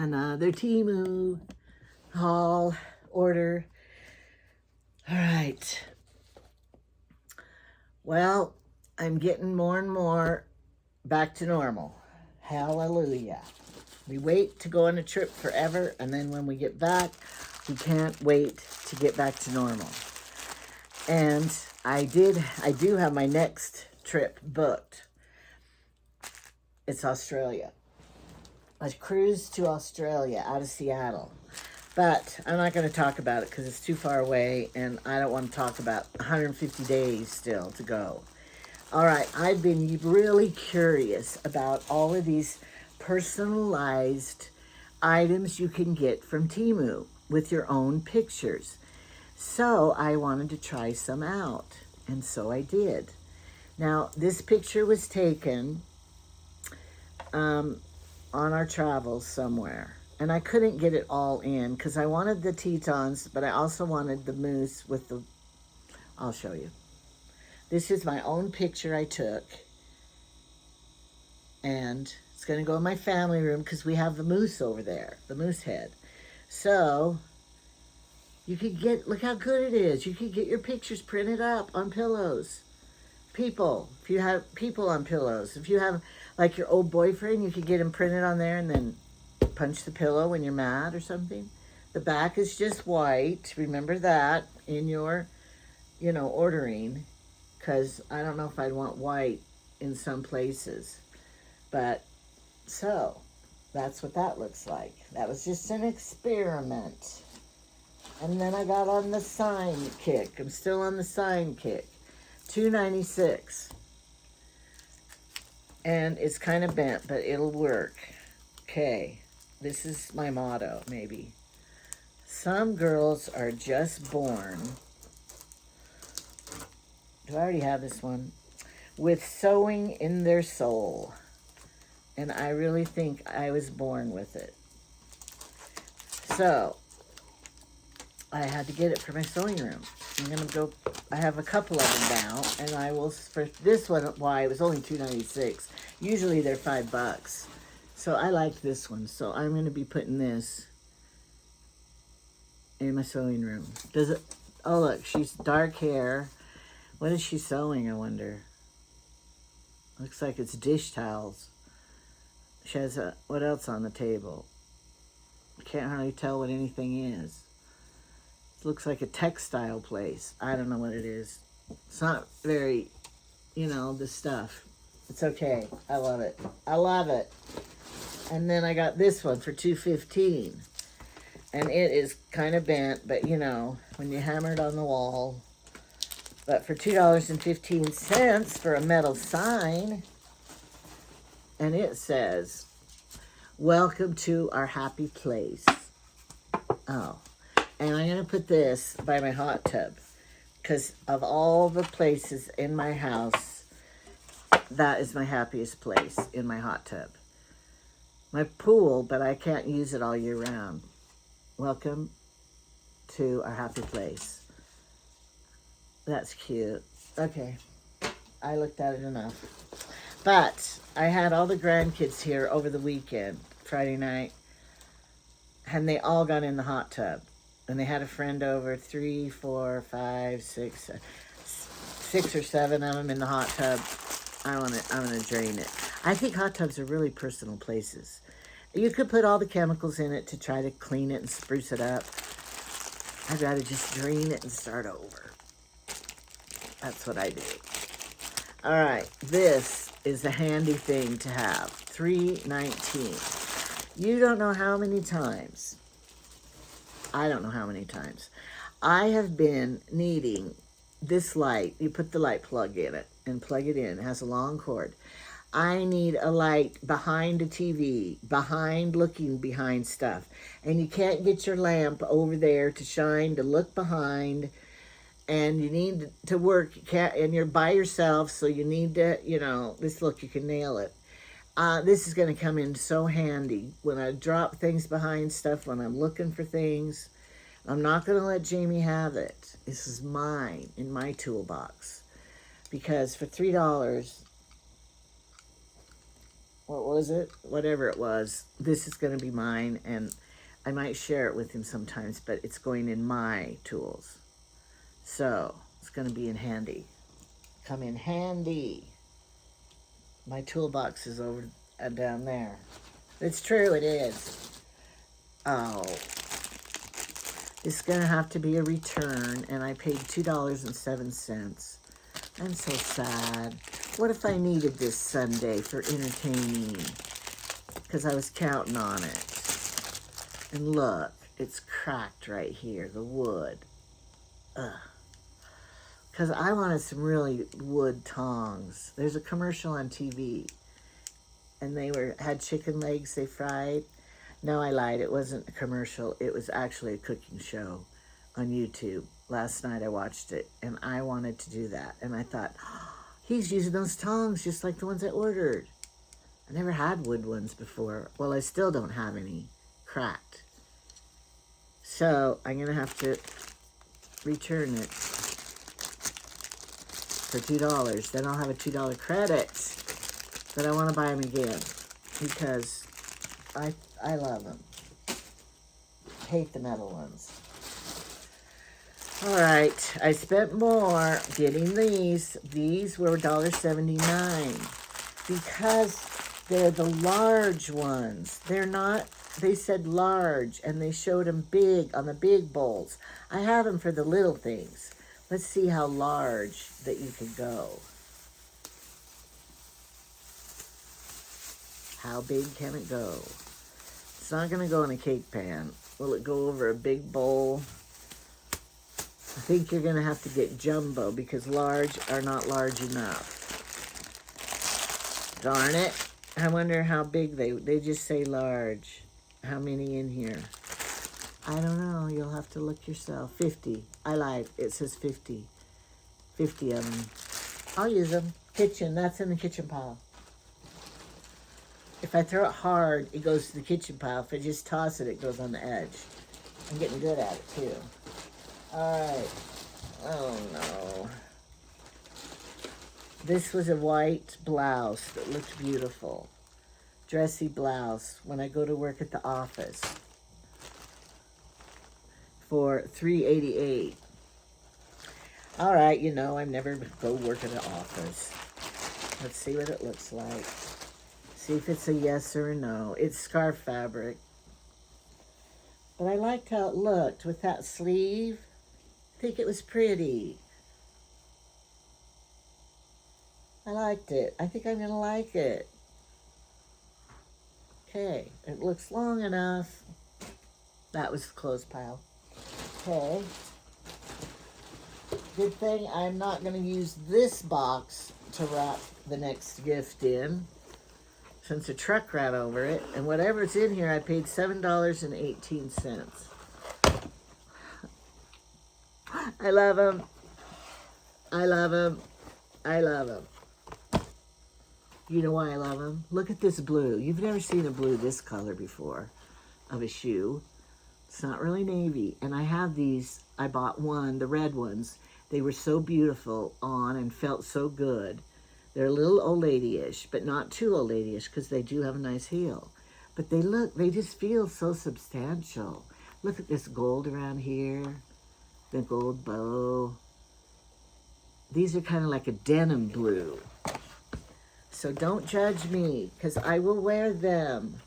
Another Temu haul order. All right. Well, I'm getting more and more back to normal. Hallelujah. We wait to go on a trip forever, and then when we get back, we can't wait to get back to normal. And I do have my next trip booked. It's Australia. A cruise to Australia out of Seattle. But I'm not going to talk about it because it's too far away, and I don't want to talk about 150 days still to go. All right, I've been really curious about all of these personalized items you can get from Temu with your own pictures. So I wanted to try some out, and so I did. Now, this picture was taken on our travels somewhere, and I couldn't get it all in because I wanted the Tetons, but I also wanted the moose with the, I'll show you. This is my own picture I took, and it's going to go in my family room because we have the moose over there, the moose head. So you could get, look how good it is. You could get your pictures printed up on pillows. People, if you have people on pillows, if you have like your old boyfriend, you could get him printed on there and then punch the pillow when you're mad or something. The back is just white. Remember that in your, ordering, because I don't know if I'd want white in some places. But so that's what that looks like. That was just an experiment. And then I got on the sign kick. I'm still on the sign kick. $2.96. And it's kind of bent, but it'll work. Okay. This is my motto, maybe. Some girls are just born. Do I already have this one? With sewing in their soul. And I really think I was born with it. So, I had to get it for my sewing room. I'm going to go, I have a couple of them now, and I will, for this one, why, it was only $2.96. Usually they're $5. So I like this one, so I'm going to be putting this in my sewing room. Does it, oh look, she's dark hair. What is she sewing, I wonder? Looks like it's dish towels. She has what else on the table? I can't hardly tell what anything is. It looks like a textile place. I don't know what it is. It's not very, the stuff. It's okay. I love it. I love it. And then I got this one for $2.15. And it is kind of bent, but when you hammer it on the wall. But for $2.15 for a metal sign. And it says, "Welcome to our happy place." Oh. And I'm going to put this by my hot tub. Because of all the places in my house, that is my happiest place, in my hot tub. My pool, but I can't use it all year round. Welcome to our happy place. That's cute. Okay. I looked at it enough. But I had all the grandkids here over the weekend, Friday night, and they all got in the hot tub. And they had a friend over, 3, 4, 5, 6, 6 or 7 of them in the hot tub. I'm gonna drain it. I think hot tubs are really personal places. You could put all the chemicals in it to try to clean it and spruce it up. I'd rather just drain it and start over. That's what I do. All right, this is a handy thing to have. $3.19. You don't know how many times. I don't know how many times. I have been needing this light. You put the light plug in it and plug it in. It has a long cord. I need a light behind a TV, looking behind stuff. And you can't get your lamp over there to shine, to look behind. And you need to work, and you're by yourself, so you need to, this look, you can nail it. This is going to come in so handy when I drop things behind stuff, when I'm looking for things. I'm not going to let Jamie have it. This is mine, in my toolbox. Because for $3, what was it? Whatever it was. This is going to be mine, and I might share it with him sometimes, but it's going in my tools. So, it's going to be in handy. Come in handy. My toolbox is over down there. It's true, it is. Oh. It's going to have to be a return, and I paid $2.07. I'm so sad. What if I needed this Sunday for entertaining? Because I was counting on it. And look, it's cracked right here, the wood. Ugh. Because I wanted some really wood tongs. There's a commercial on TV, and they had chicken legs they fried. No, I lied. It wasn't a commercial. It was actually a cooking show on YouTube. Last night I watched it, and I wanted to do that. And I thought, oh, he's using those tongs just like the ones I ordered. I never had wood ones before. Well, I still don't have any cracked. So I'm going to have to return it for $2. Then I'll have a $2 credit. But I want to buy them again because I love them. Hate the metal ones. All right, I spent more getting these. These were $1.79 because they're the large ones. They're not, they said large, and they showed them big on the big bowls. I have them for the little things. Let's see how large that you can go. How big can it go? It's not going to go in a cake pan. Will it go over a big bowl? I think you're going to have to get jumbo because large are not large enough. Darn it. I wonder how big they just say large. How many in here? I don't know. You'll have to look yourself. 50. I lied. It says 50. 50 of them. I'll use them. Kitchen. That's in the kitchen pile. If I throw it hard, it goes to the kitchen pile. If I just toss it, it goes on the edge. I'm getting good at it, too. All right. Oh, no. This was a white blouse that looked beautiful. Dressy blouse when I go to work at the office for $3.88. All right, you know, I never go work at an office. Let's see what it looks like. See if it's a yes or a no. It's scarf fabric. But I liked how it looked with that sleeve. I think it was pretty. I liked it. I think I'm going to like it. Okay, it looks long enough. That was the clothes pile. Okay. Good thing I'm not going to use this box to wrap the next gift in, since a truck ran over it. And whatever's in here, I paid $7.18. I love them. I love them. I love them. You know why I love them? Look at this blue. You've never seen a blue this color before of a shoe. It's not really navy. And I have these. I bought one, the red ones. They were so beautiful on and felt so good. They're a little old lady-ish, but not too old lady-ish because they do have a nice heel. But they just feel so substantial. Look at this gold around here. The gold bow. These are kind of like a denim blue. So don't judge me, because I will wear them.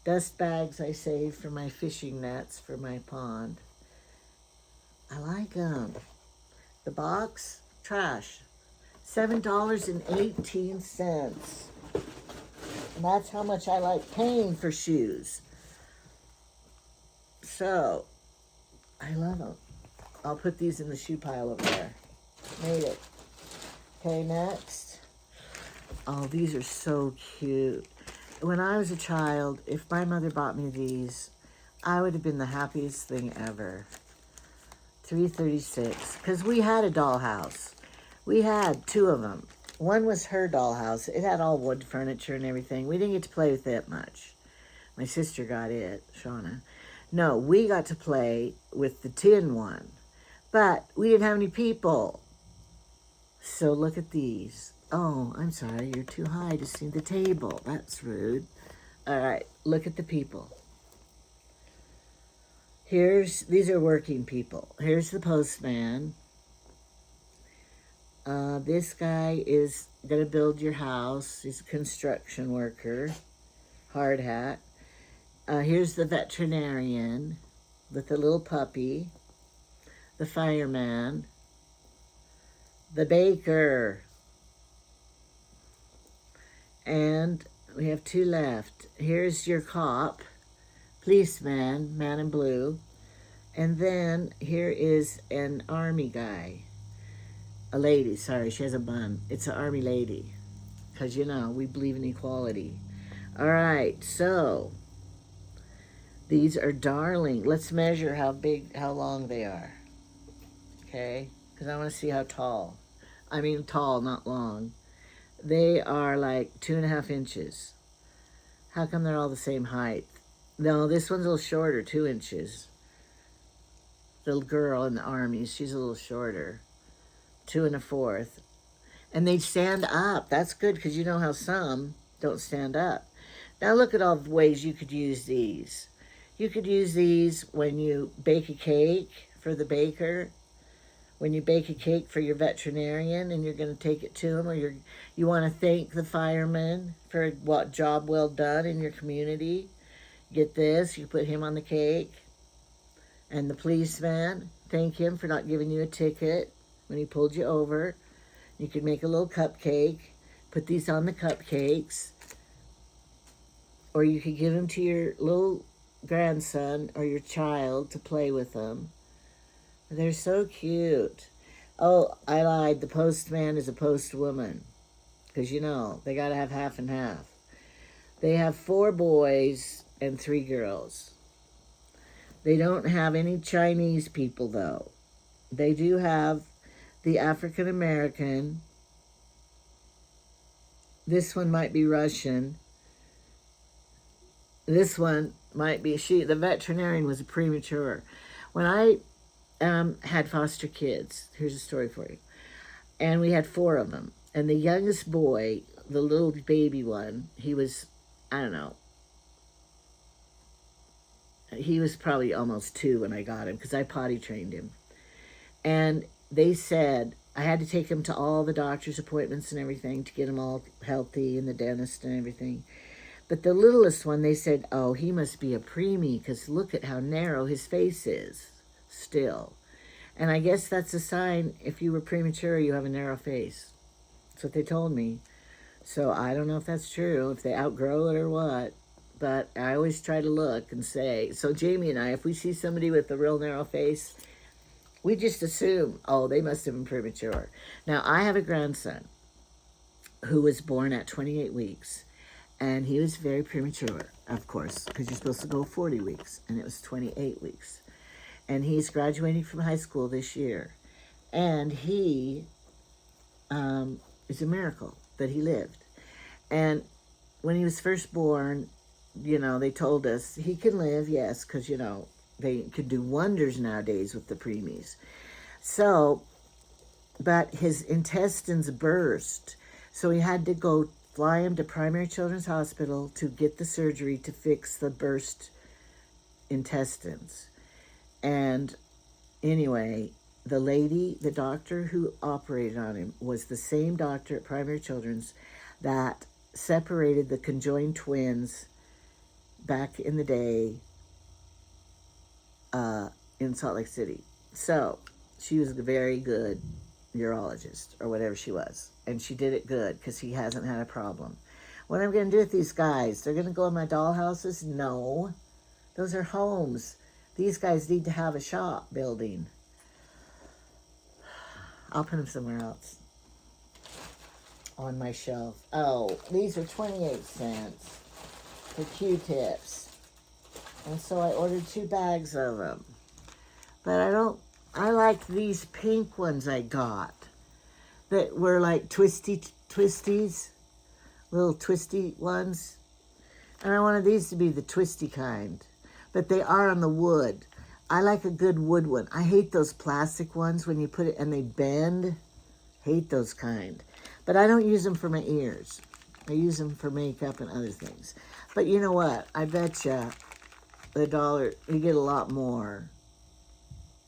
Dust bags I save for my fishing nets for my pond. I like them. The box, trash. $7.18. And that's how much I like paying for shoes. So, I love them. I'll put these in the shoe pile over there. Made it. Okay, next. Oh, these are so cute. When I was a child, if my mother bought me these, I would have been the happiest thing ever. $3.36. Because we had a dollhouse. We had two of them. One was her dollhouse. It had all wood furniture and everything. We didn't get to play with it much. My sister got it, Shauna. No, we got to play with the tin one. But we didn't have any people. So look at these. Oh, I'm sorry. You're too high to see the table. That's rude. All right, look at the people. These are working people. Here's the postman. This guy is going to build your house. He's a construction worker. Hard hat. Here's the veterinarian with the little puppy. The fireman. The baker. And we have two left. Here's your cop. Policeman, man in blue. And then here is an army guy. A lady, sorry, she has a bun. It's an army lady. Because, you know, we believe in equality. All right, so these are darling. Let's measure how long they are. Okay? Because I want to see how tall. I mean tall, not long. They are like 2.5 inches. How come they're all the same height? No, this one's a little shorter, 2 inches. The girl in the army, she's a little shorter. 2 1/4. And they stand up. That's good because you know how some don't stand up. Now look at all the ways you could use these. You could use these when you bake a cake for the baker, when you bake a cake for your veterinarian and you're going to take it to him, or you want to thank the fireman for what job well done in your community. Get this, you put him on the cake. And the policeman, thank him for not giving you a ticket when he pulled you over. You could make a little cupcake, put these on the cupcakes, or you could give them to your little grandson or your child to play with them. They're so cute. Oh, I lied. The postman is a postwoman because, you know, they got to have half and half. They have 4 boys and 3 girls. They don't have any Chinese people, though. They do have the African American. This one might be Russian. This one might be the veterinarian was premature. When I had foster kids, here's a story for you. And we had 4 of them. And the youngest boy, the little baby one, he was, I don't know, he was probably almost 2 when I got him because I potty trained him. And they said I had to take him to all the doctor's appointments and everything to get him all healthy and the dentist and everything. But the littlest one, they said, oh, he must be a preemie because look at how narrow his face is still. And I guess that's a sign if you were premature, you have a narrow face. That's what they told me. So I don't know if that's true, if they outgrow it or what. But I always try to look and say, so Jamie and I, if we see somebody with a real narrow face, we just assume, oh, they must have been premature. Now, I have a grandson who was born at 28 weeks, and he was very premature, of course, because you're supposed to go 40 weeks, and it was 28 weeks. And he's graduating from high school this year, and he is a miracle that he lived. And when he was first born, you know, they told us he can live, yes, because, you know, they could do wonders nowadays with the preemies. So, but his intestines burst. So he had to go fly him to Primary Children's Hospital to get the surgery to fix the burst intestines. And anyway, the doctor who operated on him was the same doctor at Primary Children's that separated the conjoined twins back in the day in Salt Lake City. So she was a very good urologist or whatever she was. And she did it good because he hasn't had a problem. What I'm going to do with these guys, they're going to go in my dollhouses? No. Those are homes. These guys need to have a shop building. I'll put them somewhere else on my shelf. Oh, these are 28 cents for Q-tips. And so I ordered 2 bags of them. But I like these pink ones I got that were like twisties, little twisty ones. And I wanted these to be the twisty kind, but they are on the wood. I like a good wood one. I hate those plastic ones when you put it and they bend. Hate those kind. But I don't use them for my ears. I use them for makeup and other things. But you know what? I bet you the dollar, you get a lot more.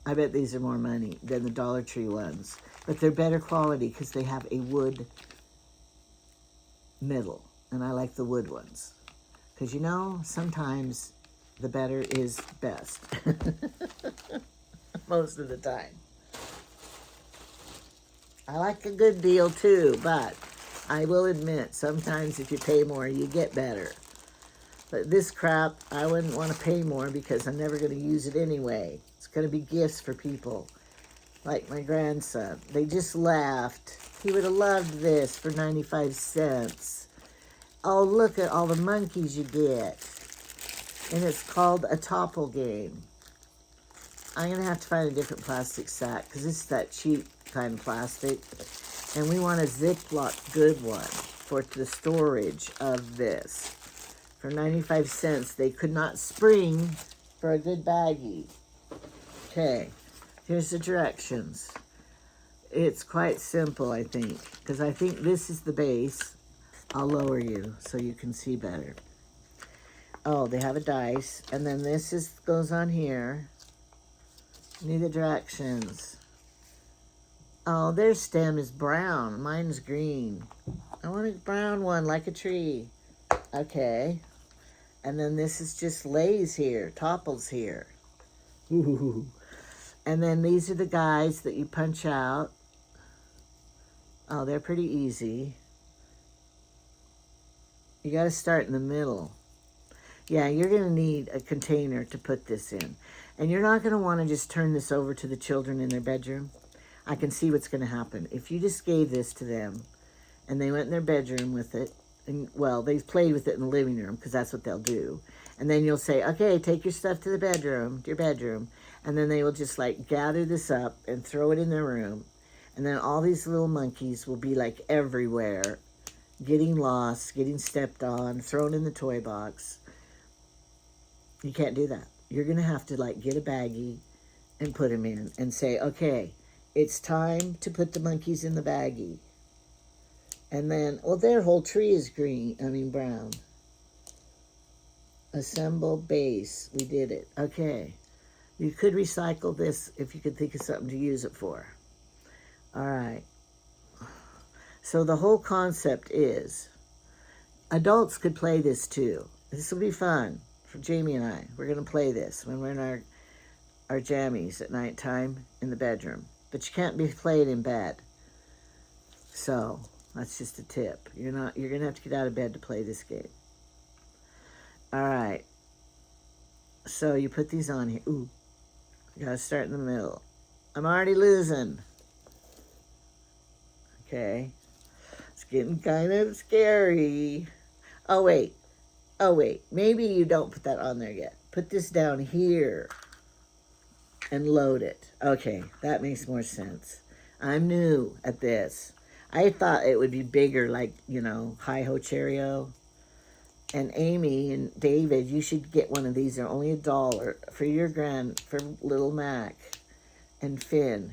I bet these are more money than the Dollar Tree ones. But they're better quality because they have a wood middle. And I like the wood ones. Because you know, sometimes the better is best. Most of the time. I like a good deal too, but I will admit, sometimes if you pay more, you get better. But this crap, I wouldn't want to pay more because I'm never going to use it anyway. It's going to be gifts for people, like my grandson. They just laughed. He would have loved this for 95 cents. Oh, look at all the monkeys you get. And it's called a topple game. I'm going to have to find a different plastic sack because this is that cheap kind of plastic. And we want a Ziploc good one for the storage of this. For 95 cents, they could not spring for a good baggie. Okay, here's the directions. It's quite simple, I think, because I think this is the base. I'll lower you so you can see better. Oh, they have a dice, and then this goes on here. Need the directions. Oh, their stem is brown. Mine's green. I want a brown one, like a tree. Okay. And then this is just lays here, topples here. Ooh. And then these are the guys that you punch out. Oh, they're pretty easy. You got to start in the middle. Yeah, you're going to need a container to put this in. And you're not going to want to just turn this over to the children in their bedroom. I can see what's going to happen. If you just gave this to them and they went in their bedroom with it, and well, they played with it in the living room because that's what they'll do. And then you'll say, okay, take your stuff to the bedroom, to your bedroom. And then they will just like gather this up and throw it in their room. And then all these little monkeys will be like everywhere, getting lost, getting stepped on, thrown in the toy box. You can't do that. You're going to have to like get a baggie and put them in and say, okay, it's time to put the monkeys in the baggie. And then, well, their whole tree is brown. Assemble base. We did it. Okay. You could recycle this if you could think of something to use it for. All right. So the whole concept is adults could play this too. This will be fun for Jamie and I. We're going to play this when we're in our jammies at nighttime in the bedroom. But you can't be played in bed. So that's just a tip. You're going to have to get out of bed to play this game. All right. So you put these on here. Ooh. You got to start in the middle. I'm already losing. Okay. It's getting kind of scary. Oh, wait. Maybe you don't put that on there yet. Put this down here and load it. Okay, that makes more sense. I'm new at this. I thought it would be bigger, like, Hi-Ho Cheerio. And Amy and David, you should get one of these. They're only $1 for little Mac and Finn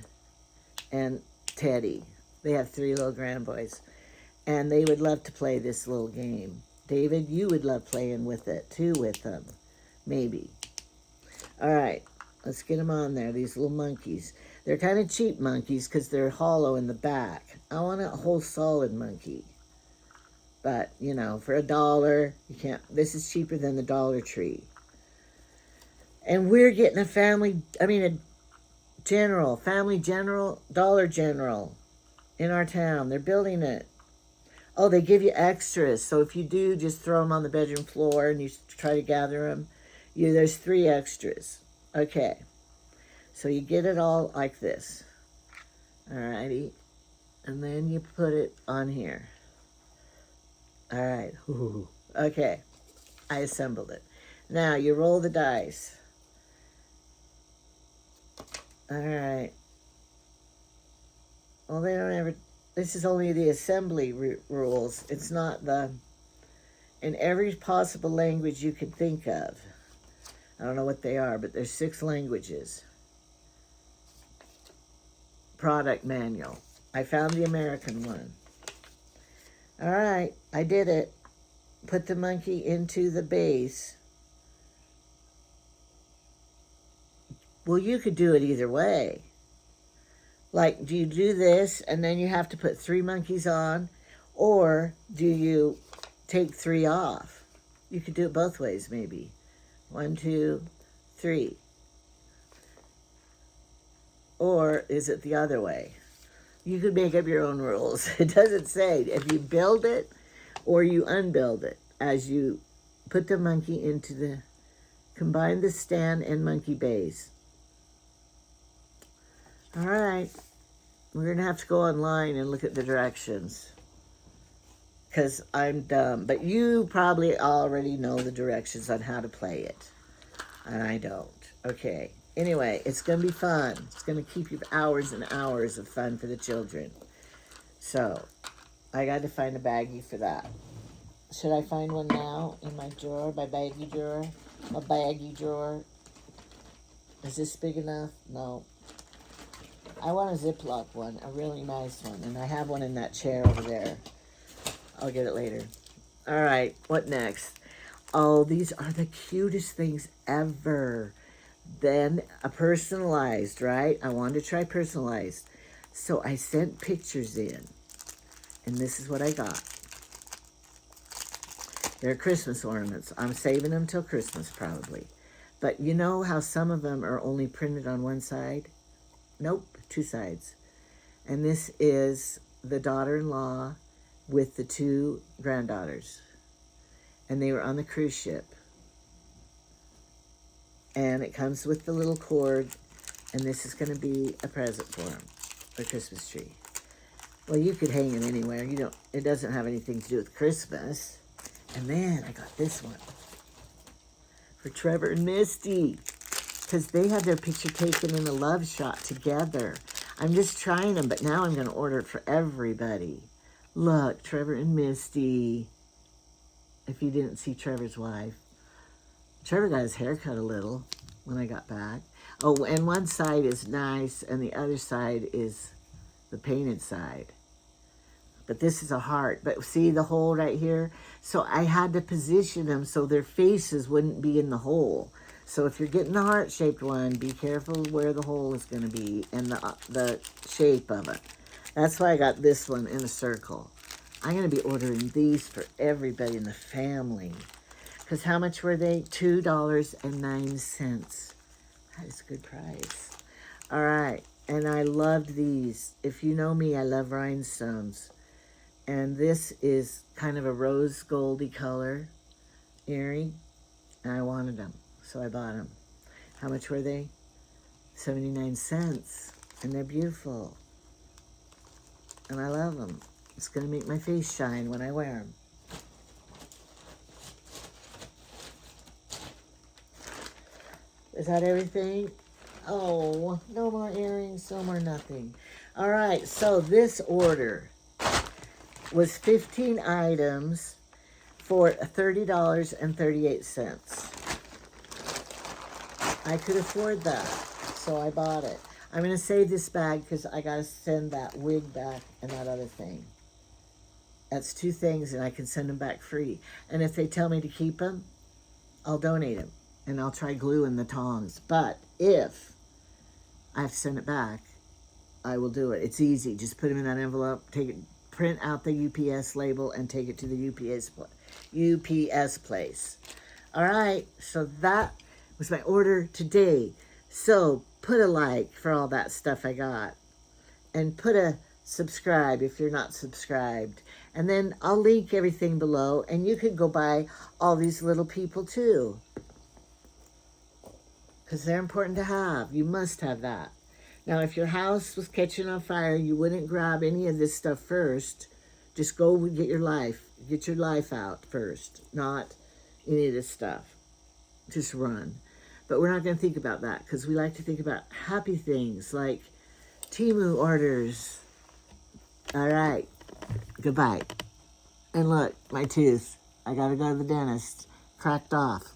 and Teddy. They have 3 little grandboys. And they would love to play this little game. David, you would love playing with it, too, with them. Maybe. All right. Let's get them on there, these little monkeys. They're kind of cheap monkeys because they're hollow in the back. I want a whole solid monkey. But, for $1, you can't. This is cheaper than the Dollar Tree. And we're getting a Family General, Dollar General in our town. They're building it. Oh, they give you extras. So if you do, just throw them on the bedroom floor and you try to gather them. There's 3 extras. Okay. So you get it all like this. Alrighty. And then you put it on here. All right. Ooh. Okay. I assembled it. Now you roll the dice. All right. Well, they don't ever... This is only the assembly rules. It's not in every possible language you could think of. I don't know what they are, but there's 6 languages. Product manual. I found the American one. All right, I did it. Put the monkey into the base. Well, you could do it either way. Like, do you do this and then you have to put 3 monkeys on? Or do you take 3 off? You could do it both ways, maybe. 1, 2, 3. Or is it the other way? You could make up your own rules. It doesn't say if you build it or you unbuild it as you put the monkey into the, combine the stand and monkey base. All right, we're gonna have to go online and look at the directions because I'm dumb, but you probably already know the directions on how to play it, and I don't. Okay, anyway, it's gonna be fun. It's gonna keep you hours and hours of fun for the children. So, I got to find a baggie for that. Should I find one now in my drawer, my baggie drawer? My baggie drawer. Is this big enough? No. I want a Ziploc one, a really nice one. And I have one in that chair over there. I'll get it later. All right, what next? Oh, these are the cutest things ever. Then a personalized, right? I wanted to try personalized. So I sent pictures in. And this is what I got. They're Christmas ornaments. I'm saving them till Christmas probably. But you know how some of them are only printed on one side? Nope, 2 sides. And this is the daughter-in-law with the 2 granddaughters. And they were on the cruise ship. And it comes with the little cord. And this is going to be a present for them, a Christmas tree. Well, you could hang it anywhere. You don't. It doesn't have anything to do with Christmas. And then I got this one for Trevor and Misty, because they had their picture taken in a love shot together. I'm just trying them, but now I'm going to order it for everybody. Look, Trevor and Misty. If you didn't see Trevor's wife. Trevor got his hair cut a little when I got back. Oh, and one side is nice, and the other side is the painted side. But this is a heart. But see the hole right here? So I had to position them so their faces wouldn't be in the hole. So if you're getting the heart-shaped one, be careful where the hole is going to be and the shape of it. That's why I got this one in a circle. I'm going to be ordering these for everybody in the family. Because how much were they? $2.09. That is a good price. All right. And I loved these. If you know me, I love rhinestones. And this is kind of a rose goldy color earring. And I wanted them, so I bought them. How much were they? 79 cents. And they're beautiful. And I love them. It's going to make my face shine when I wear them. Is that everything? Oh, no more earrings, no more nothing. All right, so this order was 15 items for $30.38. I could afford that, so I bought it. I'm going to save this bag because I got to send that wig back and that other thing. That's 2 things, and I can send them back free. And if they tell me to keep them, I'll donate them. And I'll try gluing the tongs. But if I have to send it back, I will do it. It's easy. Just put them in that envelope, take it, print out the UPS label, and take it to the UPS place. All right, so that was my order today. So put a like for all that stuff I got. And put a subscribe if you're not subscribed. And then I'll link everything below, and you can go buy all these little people too. Because they're important to have. You must have that. Now, if your house was catching on fire, you wouldn't grab any of this stuff first. Just go and get your life. Get your life out first. Not any of this stuff. Just run. But we're not going to think about that because we like to think about happy things like Temu orders. All right. Goodbye. And look, my tooth. I got to go to the dentist. Cracked off.